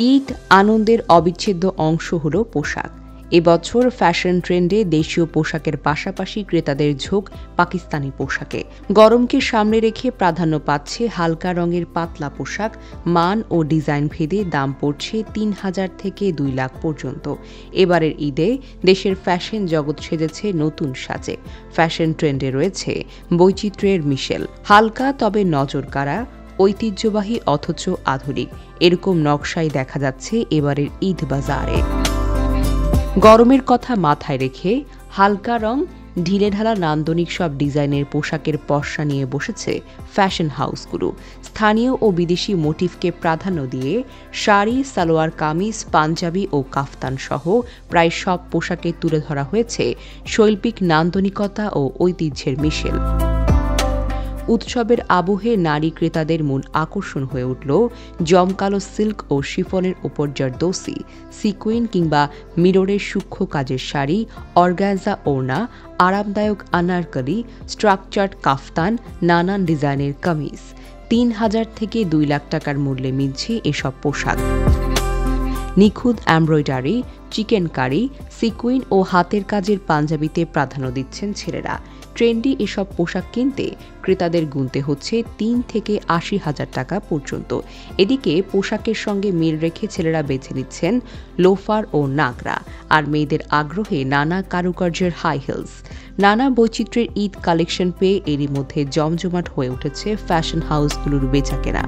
ঈদ আনন্দের অবিচ্ছেদ্য অংশ হল পোশাক। এবছর ফ্যাশন ট্রেন্ডে দেশীয় পোশাকের পাশাপাশি ক্রেতাদের ঝোঁক পাকিস্তানি পোশাকে। গরমকে সামনে রেখে প্রাধান্য পাচ্ছে হালকা রঙের পাতলা পোশাক। মান ও ডিজাইন ভেদে দাম পড়ছে ৩,০০০ থেকে ২ লাখ পর্যন্ত। এবারের ঈদে দেশের ফ্যাশন জগৎ সেজেছে নতুন সাজে। ফ্যাশন ট্রেন্ডে রয়েছে বৈচিত্র্যের মিশেল। হালকা তবে নজর কাড়া, ঐতিহ্যবাহী অথচ আধুনিক, এরকম নকশাই দেখা যাচ্ছে এবারের ঈদ বাজারে। গরমের কথা মাথায় রেখে হালকা রং, ঢিলেঢালা নান্দনিক সব ডিজাইনের পোশাকের পসরা নিয়ে বসেছে ফ্যাশন হাউসগুলো। স্থানীয় ও বিদেশি মোটিফকে প্রাধান্য দিয়ে শাড়ি, সালোয়ার কামিজ, পাঞ্জাবি ও কাফতান সহ প্রায় সব পোশাকে তুলে ধরা হয়েছে শৈল্পিক নান্দনিকতা ও ঐতিহ্যের মিশেল। উৎসবের আবহে নারী ক্রেতাদের মূল আকর্ষণ হয়ে উঠল জমকালো সিল্ক ও শিফনের ওপর জারদৌসি, সিকুইন কিংবা মিররের সূক্ষ্ম কাজের শাড়ি, অর্গানজা ওড়না, আরামদায়ক আনারকলি, স্ট্রাকচার্ড কাফতান, নানান ডিজাইনের কামিজ। ৩,০০০ থেকে ২ লাখ টাকার মূল্যে মিলছে এসব পোশাক। নিখুঁত এমব্রয়ডারি, চিকেন কারি, সিকুইন ও হাতের কাজের পাঞ্জাবিতে প্রাধান্য দিচ্ছেন ছেলেরা। ট্রেন্ডি এসব পোশাক কিনতে ক্রেতাদের গুনতে হচ্ছে ৩ থেকে ৮০,০০০ টাকা পর্যন্ত। এদিকে পোশাকের সঙ্গে মিল রেখে ছেলেরা বেছে নিচ্ছেন লোফার ও নাগরা, আর মেয়েদের আগ্রহে নানা কারুকার্যের হাই হিলস। নানা বৈচিত্র্যের ঈদ কালেকশন পেয়ে এরই মধ্যে জমজমাট হয়ে উঠেছে ফ্যাশন হাউসগুলোর বেচাকেনা।